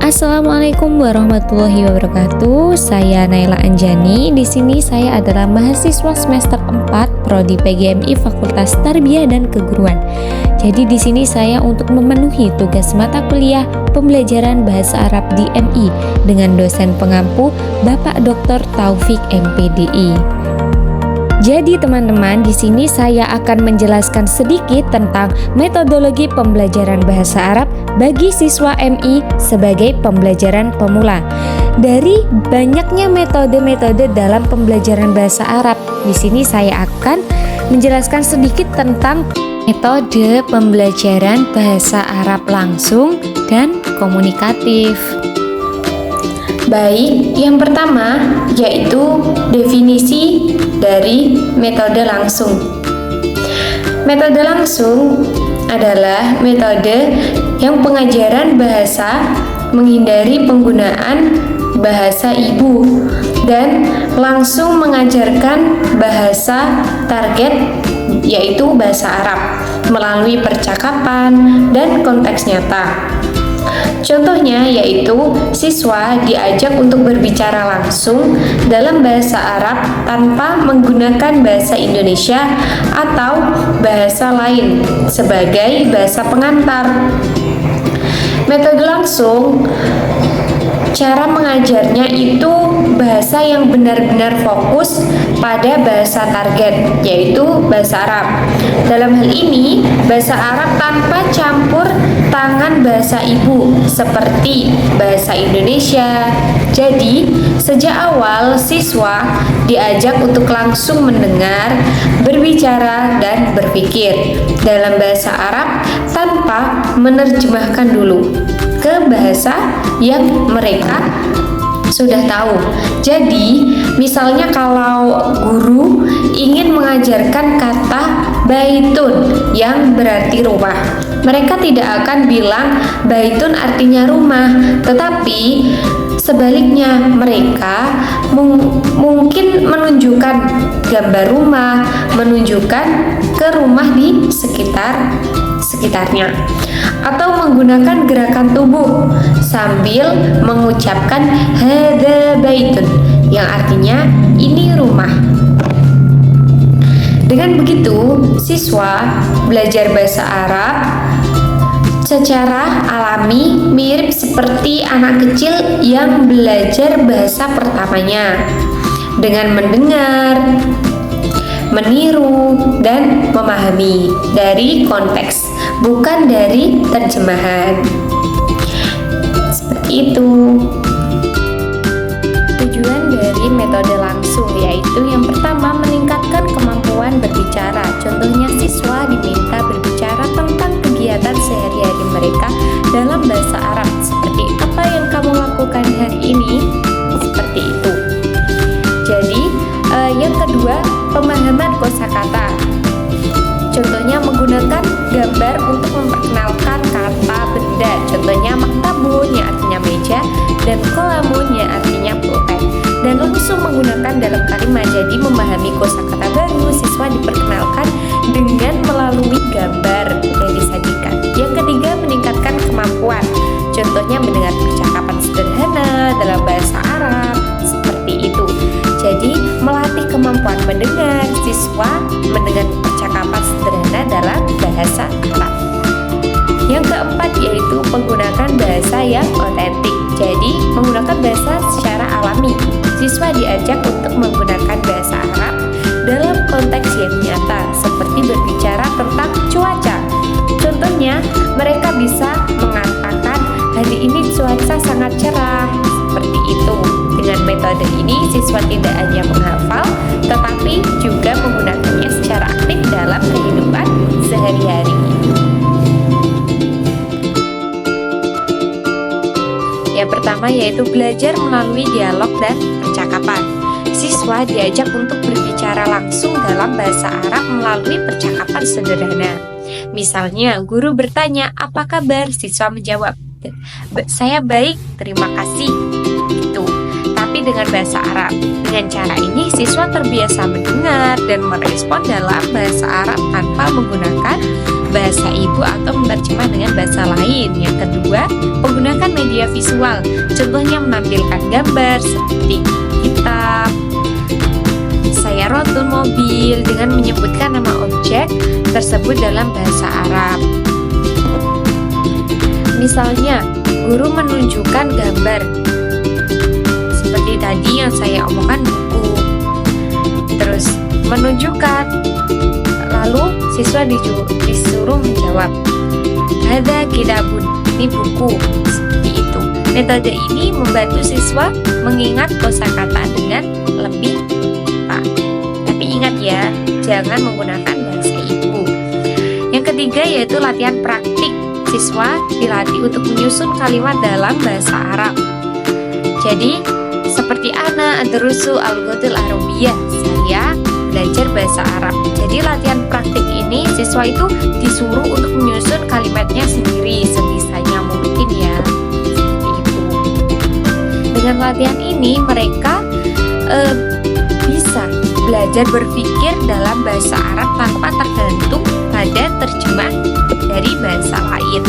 Assalamualaikum warahmatullahi wabarakatuh. Saya Naila Anjani. Di sini saya adalah mahasiswa semester 4 Prodi PGMI Fakultas Tarbiyah dan Keguruan. Jadi di sini saya untuk memenuhi tugas mata kuliah pembelajaran bahasa Arab di MI dengan dosen pengampu Bapak Dr. Taufik MPDI. Jadi teman-teman, di sini saya akan menjelaskan sedikit tentang metodologi pembelajaran bahasa Arab bagi siswa MI sebagai pembelajaran pemula. Dari banyaknya metode-metode dalam pembelajaran bahasa Arab, di sini saya akan menjelaskan sedikit tentang metode pembelajaran bahasa Arab langsung dan komunikatif. Baik, yang pertama yaitu definisi dari metode langsung. Metode langsung adalah metode yang pengajaran bahasa menghindari penggunaan bahasa ibu dan langsung mengajarkan bahasa target yaitu bahasa Arab melalui percakapan dan konteks nyata. Contohnya yaitu siswa diajak untuk berbicara langsung dalam bahasa Arab tanpa menggunakan bahasa Indonesia atau bahasa lain sebagai bahasa pengantar. Metode langsung, cara mengajarnya itu bahasa yang benar-benar fokus pada bahasa target, yaitu bahasa Arab. Dalam hal ini, bahasa Arab tanpa campur tangan bahasa ibu seperti bahasa Indonesia. Jadi, sejak awal siswa diajak untuk langsung mendengar, berbicara, dan berpikir dalam bahasa Arab tanpa menerjemahkan dulu ke bahasa yang mereka sudah tahu. Jadi, misalnya kalau guru ingin mengajarkan kata baitun yang berarti rumah, mereka tidak akan bilang baitun artinya rumah, tetapi sebaliknya mereka mungkin menunjukkan gambar rumah, menunjukkan ke rumah di sekitarnya, atau menggunakan gerakan tubuh sambil mengucapkan hada baitun yang artinya ini rumah. Dengan begitu, siswa belajar bahasa Arab secara alami mirip seperti anak kecil yang belajar bahasa pertamanya dengan mendengar, meniru, dan memahami dari konteks, bukan dari terjemahan. Seperti itu. Tujuan dari metode langsung yaitu yang pertama meningkatkan kemampuan berbicara. Contohnya siswa diminta berbicara tentang kegiatan sehari-hari mereka dalam bahasa Arab seperti apa yang kamu lakukan hari ini, seperti itu. Jadi yang kedua, pemahaman kosakata. Contohnya menggunakan gambar untuk memperkenalkan kata benda. Contohnya maktabun yang artinya meja dan kolamun yang artinya pulpen. Dan langsung menggunakan dalam kalimat. Jadi memahami kosakata baru, siswa diperkenalkan dengan melalui gambar yang disajikan. Yang ketiga, meningkatkan kemampuan. Contohnya mendengar percakapan sederhana dalam bahasa Arab, seperti itu. Jadi melatih kemampuan mendengar, siswa mendengar percakapan sederhana dalam bahasa Arab. Yang keempat yaitu menggunakan bahasa yang otentik. Jadi menggunakan bahasa secara alami. Siswa diajak untuk menggunakan bahasa Arab dalam konteks yang nyata, seperti berbicara tentang cuaca. Contohnya, mereka bisa mengatakan hari ini cuaca sangat cerah, seperti itu. Dengan metode ini, siswa tidak hanya menghafal, tetapi juga menggunakannya secara aktif dalam kehidupan sehari-hari. Yang pertama yaitu belajar melalui dialog dan percakapan. Siswa diajak untuk berbicara berbicara langsung dalam bahasa Arab melalui percakapan sederhana. Misalnya, guru bertanya, "Apa kabar?" Siswa menjawab, "Saya baik, terima kasih." Gitu. Tapi dengan bahasa Arab. Dengan cara ini, siswa terbiasa mendengar dan merespon dalam bahasa Arab tanpa menggunakan bahasa ibu atau menerjemah dengan bahasa lain. Yang kedua, menggunakan media visual. Contohnya menampilkan gambar seperti kitab, sayarotul mobil, dengan menyebutkan nama objek tersebut dalam bahasa Arab. Misalnya, guru menunjukkan gambar seperti tadi yang saya omongkan, buku. Terus menunjukkan, lalu siswa disuruh menjawab, "Hadza kitabun," ini buku. Seperti itu. Metode ini membantu siswa mengingat kosakata dengan lebih cepat. Tapi ingat ya, jangan menggunakan bahasa ibu. Yang ketiga yaitu latihan praktik. Siswa dilatih untuk menyusun kalimat dalam bahasa Arab. Jadi, seperti ana adrusu al-lughatul arabiyyah, saya belajar bahasa Arab. Jadi latihan praktik ini siswa itu disuruh untuk menyusun kalimatnya sendiri sebisanya mungkin ya. Seperti itu. Dengan latihan ini mereka bisa belajar berpikir dalam bahasa Arab tanpa tergantung pada terjemah dari bahasa lain.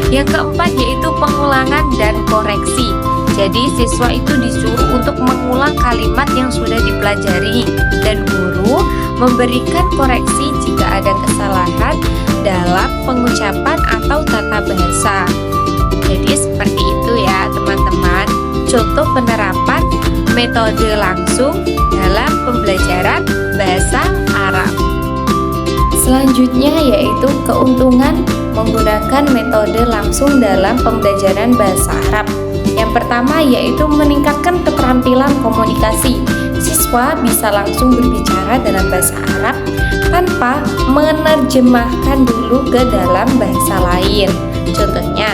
Yang keempat yaitu pengulangan dan koreksi. Jadi siswa itu disuruh untuk mengulang kalimat yang sudah dipelajari dan guru memberikan koreksi jika ada kesalahan dalam pengucapan atau tata bahasa. Jadi seperti itu ya teman-teman, contoh penerapan metode langsung dalam pembelajaran bahasa Arab. Selanjutnya yaitu keuntungan menggunakan metode langsung dalam pembelajaran bahasa Arab. Yang pertama yaitu meningkatkan keterampilan komunikasi. Siswa bisa langsung berbicara dalam bahasa Arab tanpa menerjemahkan dulu ke dalam bahasa lain. Contohnya,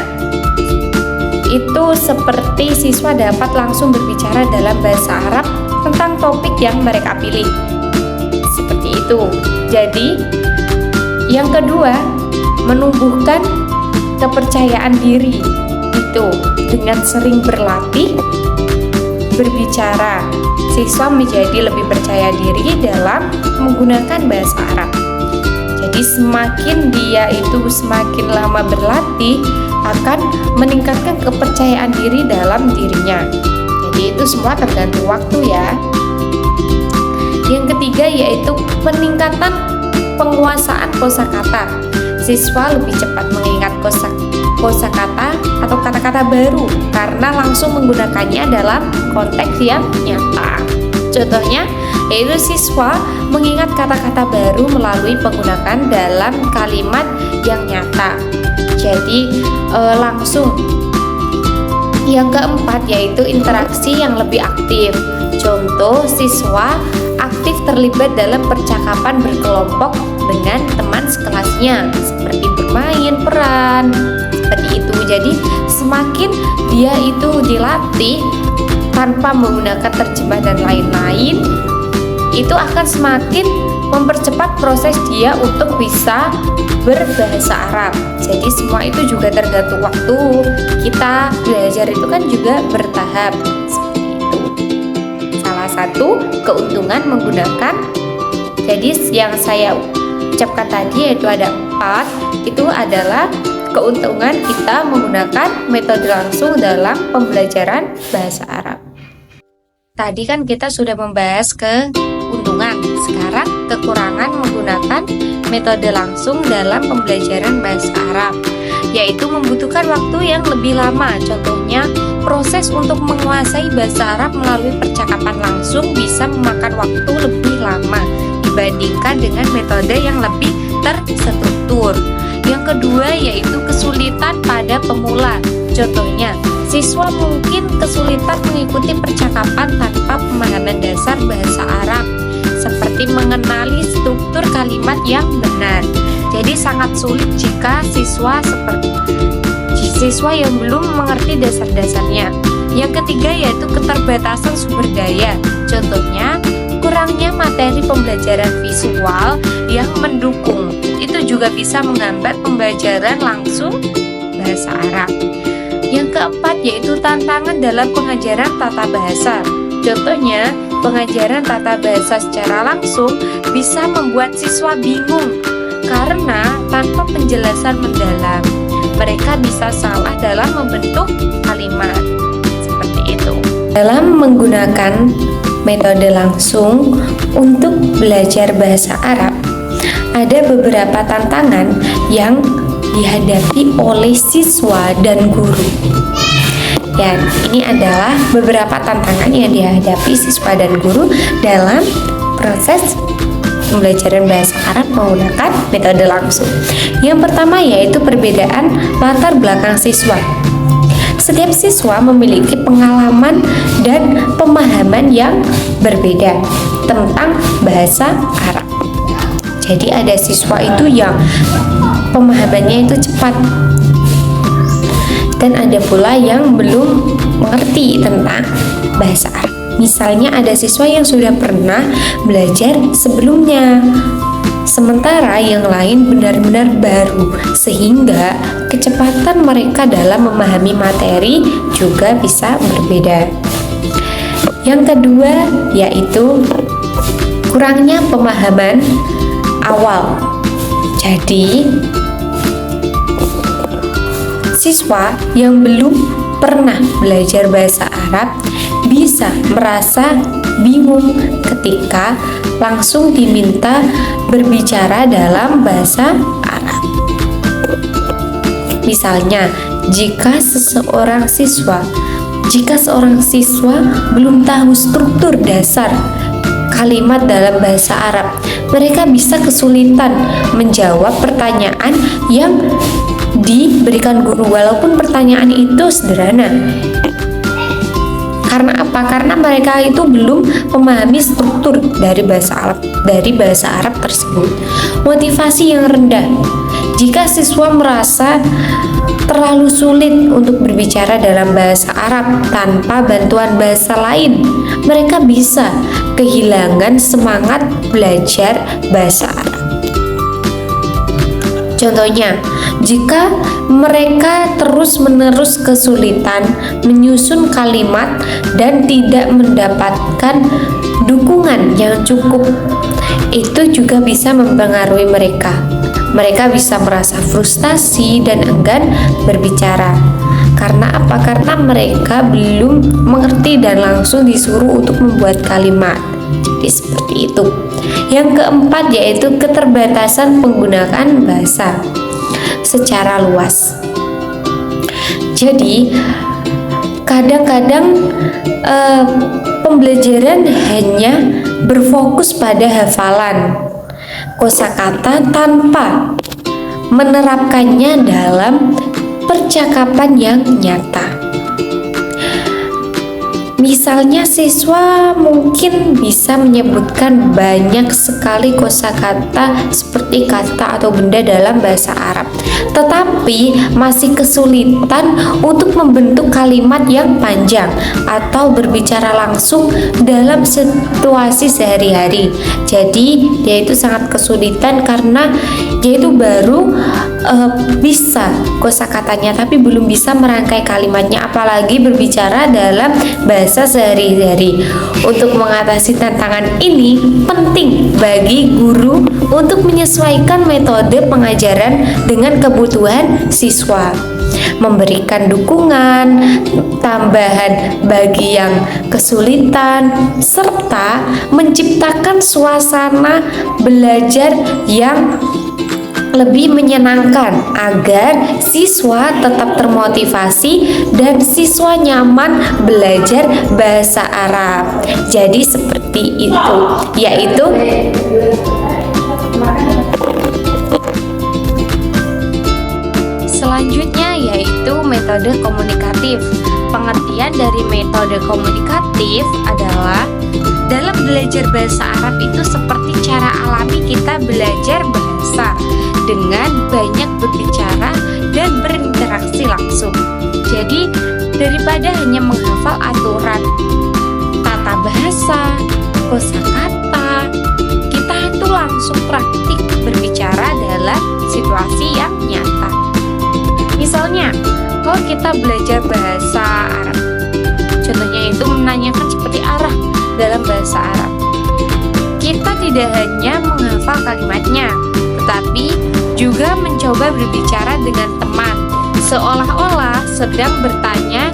itu seperti siswa dapat langsung berbicara dalam bahasa Arab tentang topik yang mereka pilih. Seperti itu. Jadi, yang kedua, menumbuhkan kepercayaan diri. Itu dengan sering berlatih berbicara, siswa menjadi lebih percaya diri dalam menggunakan bahasa Arab. Jadi semakin lama berlatih akan meningkatkan kepercayaan diri dalam dirinya. Jadi itu semua tergantung waktu ya. Yang ketiga yaitu peningkatan penguasaan kosakata. Siswa lebih cepat mengingat kosakata atau kata-kata baru karena langsung menggunakannya dalam konteks yang nyata. Contohnya, yaitu siswa mengingat kata-kata baru melalui penggunaan dalam kalimat yang nyata. Jadi langsung. Yang keempat yaitu interaksi yang lebih aktif. Contoh, siswa aktif terlibat dalam percakapan berkelompok dengan teman sekelasnya, seperti bermain peran, seperti itu. Jadi semakin dia itu dilatih tanpa menggunakan terjemah dan lain-lain, itu akan semakin mempercepat proses dia untuk bisa berbahasa Arab. Jadi semua itu juga tergantung waktu. Kita belajar itu kan juga bertahap. Seperti itu. Salah satu keuntungan menggunakan, jadi yang saya ucapkan tadi yaitu ada 4, itu adalah keuntungan kita menggunakan metode langsung dalam pembelajaran bahasa Arab. Tadi kan kita sudah membahas keuntungan, sekarang kekurangan menggunakan metode langsung dalam pembelajaran bahasa Arab, yaitu membutuhkan waktu yang lebih lama. Contohnya, proses untuk menguasai bahasa Arab melalui percakapan langsung bisa memakan waktu lebih lama dibandingkan dengan metode yang lebih terstruktur. Yang kedua yaitu kesulitan pada pemula. Contohnya, siswa mungkin kesulitan mengikuti percakapan tanpa pemahaman dasar bahasa Arab, seperti mengenali struktur kalimat yang benar. Jadi sangat sulit jika siswa yang belum mengerti dasar-dasarnya. Yang ketiga yaitu keterbatasan sumber daya. Contohnya, kurangnya materi pembelajaran visual yang mendukung. Itu juga bisa menghambat pembelajaran langsung bahasa Arab. Yang keempat yaitu tantangan dalam pengajaran tata bahasa. Contohnya, pengajaran tata bahasa secara langsung bisa membuat siswa bingung karena tanpa penjelasan mendalam. Mereka bisa salah dalam membentuk kalimat. Seperti itu. Dalam menggunakan metode langsung untuk belajar bahasa Arab, ada beberapa tantangan yang dihadapi oleh siswa dan guru. Ya, ini adalah beberapa tantangan yang dihadapi siswa dan guru dalam proses pembelajaran bahasa Arab menggunakan metode langsung. Yang pertama yaitu perbedaan latar belakang siswa. Setiap siswa memiliki pengalaman dan pemahaman yang berbeda tentang bahasa Arab. Jadi ada siswa itu yang pemahamannya itu cepat, dan ada pula yang belum mengerti tentang bahasa Arab. Misalnya ada siswa yang sudah pernah belajar sebelumnya, sementara yang lain benar-benar baru, sehingga kecepatan mereka dalam memahami materi juga bisa berbeda. Yang kedua yaitu kurangnya pemahaman awal. Jadi siswa yang belum pernah belajar bahasa Arab bisa merasa bingung ketika langsung diminta berbicara dalam bahasa Arab. Misalnya, jika seorang siswa belum tahu struktur dasar kalimat dalam bahasa Arab, mereka bisa kesulitan menjawab pertanyaan yang diberikan guru walaupun pertanyaan itu sederhana. Karena apa? Karena mereka itu belum memahami struktur dari bahasa Arab tersebut. Motivasi yang rendah. Jika siswa merasa terlalu sulit untuk berbicara dalam bahasa Arab tanpa bantuan bahasa lain, mereka bisa kehilangan semangat belajar bahasa Arab. Contohnya, jika mereka terus-menerus kesulitan menyusun kalimat dan tidak mendapatkan dukungan yang cukup, itu juga bisa mempengaruhi mereka. Mereka bisa merasa frustasi dan enggan berbicara. Karena apa? Karena mereka belum mengerti dan langsung disuruh untuk membuat kalimat. Jadi seperti itu. Yang keempat yaitu keterbatasan penggunaan bahasa secara luas. Jadi kadang-kadang pembelajaran hanya berfokus pada hafalan kosakata tanpa menerapkannya dalam percakapan yang nyata. Misalnya siswa mungkin bisa menyebutkan banyak sekali kosakata seperti kata atau benda dalam bahasa Arab, tetapi masih kesulitan untuk membentuk kalimat yang panjang atau berbicara langsung dalam situasi sehari-hari. Jadi dia itu sangat kesulitan karena dia itu baru bisa kosakatanya tapi belum bisa merangkai kalimatnya, apalagi berbicara dalam bahasa sehari-hari. Untuk mengatasi tantangan ini, penting bagi guru untuk menyesuaikan metode pengajaran dengan kebutuhan siswa, memberikan dukungan tambahan bagi yang kesulitan, serta menciptakan suasana belajar yang lebih menyenangkan agar siswa tetap termotivasi dan siswa nyaman belajar bahasa Arab. Jadi seperti itu, yaitu selanjutnya yaitu metode komunikatif. Pengertian dari metode komunikatif adalah dalam belajar bahasa Arab itu seperti cara alami kita belajar bahasa dengan banyak berbicara dan berinteraksi langsung. Jadi daripada hanya menghafal aturan tata bahasa, kosakata, langsung praktik berbicara dalam situasi yang nyata. Misalnya, kalau kita belajar bahasa Arab, contohnya itu menanyakan seperti arah dalam bahasa Arab. Kita tidak hanya menghafal kalimatnya, tetapi juga mencoba berbicara dengan teman, seolah-olah sedang bertanya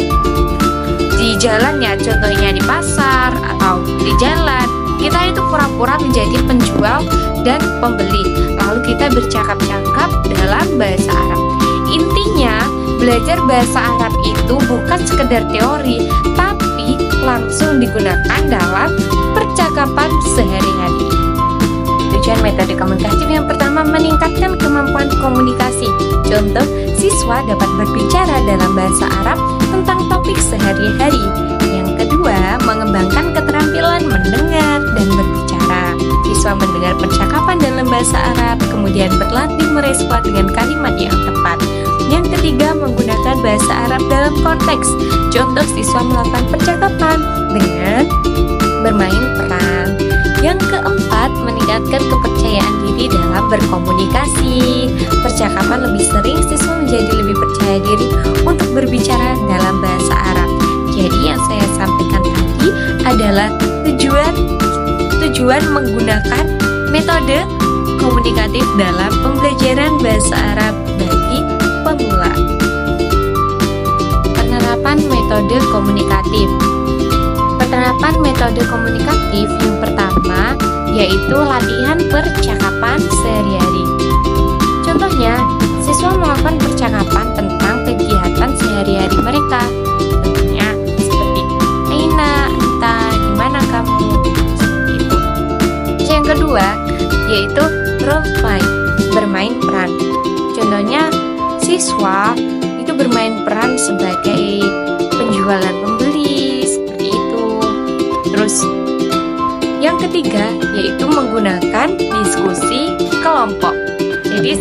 di jalan ya, contohnya di pasar atau di jalan. Kita itu pura-pura menjadi penjual dan pembeli, lalu kita bercakap-cakap dalam bahasa Arab. Intinya, belajar bahasa Arab itu bukan sekedar teori, tapi langsung digunakan dalam percakapan sehari-hari. Tujuan metode komunikatif yang pertama, meningkatkan kemampuan komunikasi. Contoh, siswa dapat berbicara dalam bahasa Arab tentang topik sehari-hari. Yang kedua, mengembangkan keterampilan mendengar dan berbicara. Siswa mendengar percakapan dalam bahasa Arab, kemudian berlatih merespon dengan kalimat yang tepat. Yang ketiga, menggunakan bahasa Arab dalam konteks. Contoh, siswa melakukan percakapan dengan bermain peran. Yang keempat, meningkatkan kepercayaan diri dalam berkomunikasi. Percakapan lebih sering, siswa menjadi lebih percaya diri untuk berbicara dalam bahasa Arab. Jadi yang saya sampaikan tadi adalah tujuan menggunakan metode komunikatif dalam pembelajaran bahasa Arab bagi pemula. Penerapan metode komunikatif. Penerapan metode komunikatif yang pertama yaitu latihan percakapan sehari-hari. Contohnya, siswa melakukan percakapan tentang kegiatan sehari-hari mereka. Contohnya seperti Aina, entah, gimana kamu, seperti itu. Yang kedua yaitu role play, bermain peran. Contohnya, siswa itu bermain peran sebagai penjual dan pembeli, seperti itu. Terus yang ketiga yaitu menggunakan diskusi kelompok. Jadi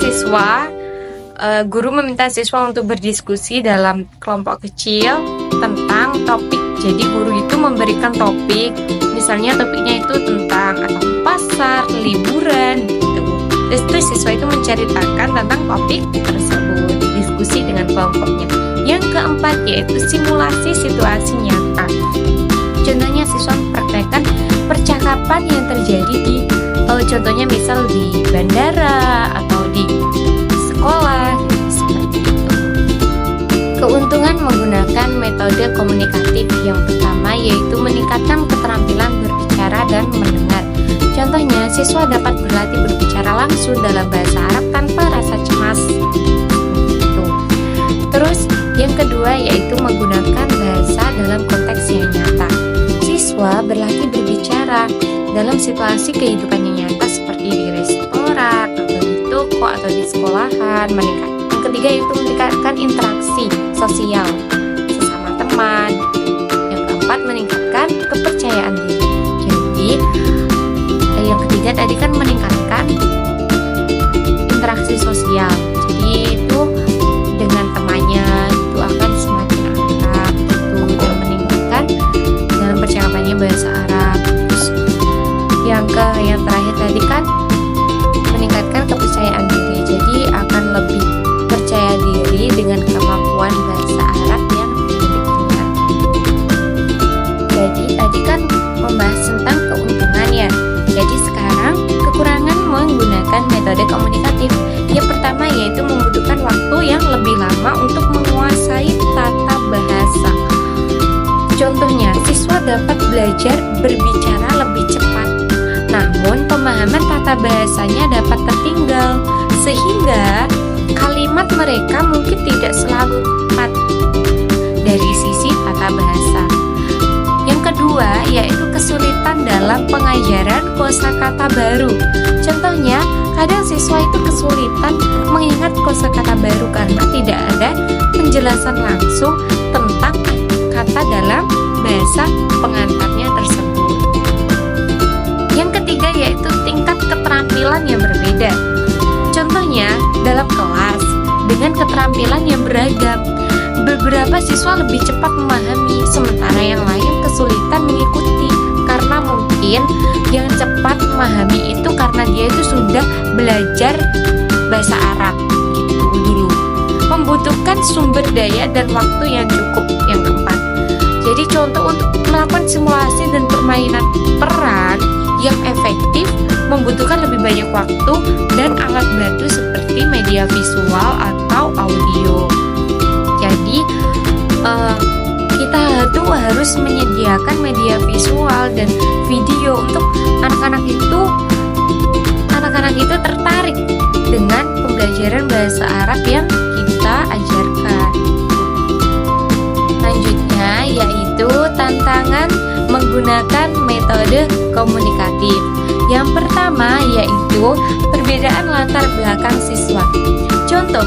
guru meminta siswa untuk berdiskusi dalam kelompok kecil tentang topik. Jadi guru itu memberikan topik, misalnya topiknya itu tentang atau pasar, liburan gitu. Terus siswa itu menceritakan tentang topik tersebut, diskusi dengan kelompoknya. Yang keempat yaitu simulasi situasi nyata. Contohnya, siswa mempraktekkan percakapan yang terjadi di contohnya misal di bandara atau di sekolah, seperti itu. Keuntungan menggunakan metode komunikatif yang pertama yaitu meningkatkan keterampilan berbicara dan mendengar. Contohnya, siswa dapat berlatih berbicara langsung dalam bahasa Arab tanpa rasa cemas. Itu. Terus yang kedua yaitu menggunakan bahasa dalam konteks yang nyata. Siswa berlatih berbicara dalam situasi kehidupannya nyata seperti di restoran atau di toko atau di sekolahan. Yang ketiga yaitu meningkatkan interaksi sosial sesama teman. Yang keempat, meningkatkan kepercayaan diri. Jadi yang ketiga tadi kan meningkatkan interaksi sosial. Jadi itu dengan temannya itu akan semakin akrab gitu, dan meningkatkan dalam percakapannya bahasa Arab. Terus yang terakhir tadi kan meningkatkan kepercayaan diri. Jadi akan lebih percaya diri dengan kemampuan bahasa Arab yang dimilikinya. Jadi tadi kan membahas tentang keuntungannya. Jadi sekarang kekurangan menggunakan metode komunikatif. Yang pertama yaitu membutuhkan waktu yang lebih lama untuk menguasai tata bahasa. Contohnya, siswa dapat belajar berbicara lebih cepat, namun pemahaman tata bahasanya dapat tertinggal, sehingga kalimat mereka mungkin tidak selalu tepat dari sisi tata bahasa. Yang kedua yaitu kesulitan dalam pengajaran kosakata baru. Contohnya, kadang siswa itu kesulitan mengingat kosakata baru karena tidak ada penjelasan langsung tentang kata dalam bahasa pengantarnya tersebut. Yang ketiga yaitu tingkat keterampilan yang berbeda. Contohnya, dalam kelas dengan keterampilan yang beragam, beberapa siswa lebih cepat memahami, sementara yang lain kesulitan mengikuti. Karena mungkin yang cepat memahami itu karena dia itu sudah belajar bahasa Arab gitu dulu. Membutuhkan sumber daya dan waktu yang cukup. Yang keempat, jadi contoh untuk melakukan simulasi dan permainan peran yang efektif membutuhkan lebih banyak waktu dan alat bantu seperti media visual atau audio. Jadi kita tuh harus menyediakan media visual dan video untuk anak-anak itu tertarik dengan pembelajaran bahasa Arab yang kita ajarkan. Selanjutnya yaitu tantangan menggunakan metode komunikatif. Yang pertama yaitu perbedaan latar belakang siswa. Contoh,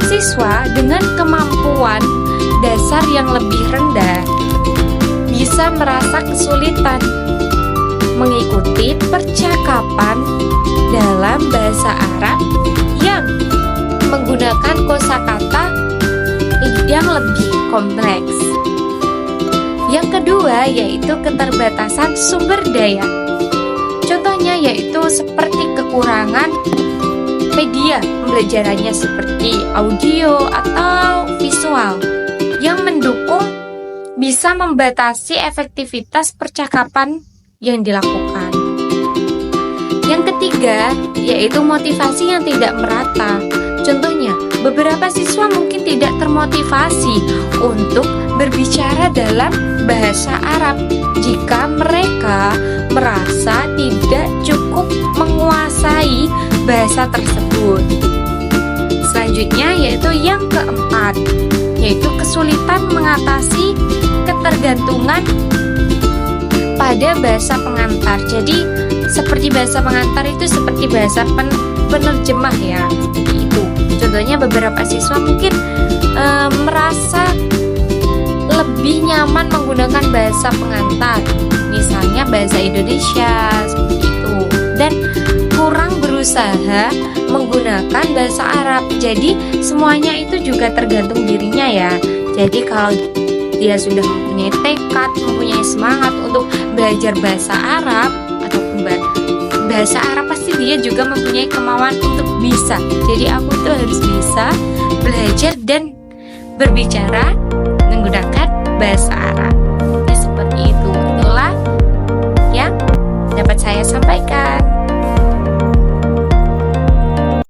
siswa dengan kemampuan dasar yang lebih rendah bisa merasa kesulitan mengikuti percakapan dalam bahasa Arab yang menggunakan kosakata yang lebih kompleks. Yang kedua yaitu keterbatasan sumber daya. Contohnya yaitu seperti kekurangan media pembelajarannya seperti audio atau visual yang mendukung bisa membatasi efektivitas percakapan yang dilakukan. Yang ketiga yaitu motivasi yang tidak merata. Contohnya, beberapa siswa mungkin tidak termotivasi untuk berbicara dalam bahasa Arab jika mereka merasa tidak cukup menguasai bahasa tersebut. Selanjutnya yaitu yang keempat, yaitu kesulitan mengatasi ketergantungan pada bahasa pengantar. Jadi seperti bahasa pengantar itu seperti bahasa penerjemah ya, seperti itu. Contohnya beberapa siswa mungkin merasa lebih nyaman menggunakan bahasa pengantar, misalnya bahasa Indonesia seperti itu, dan kurang berusaha menggunakan bahasa Arab. Jadi semuanya itu juga tergantung dirinya ya. Jadi kalau dia sudah mempunyai tekad, mempunyai semangat untuk belajar bahasa Arab ataupun bahasa Arab, pasti dia juga mempunyai kemauan untuk bisa. Jadi aku tuh harus bisa belajar dan berbicara menggunakan bahasa Arab. Ya, seperti itu. Itulah yang dapat saya sampaikan.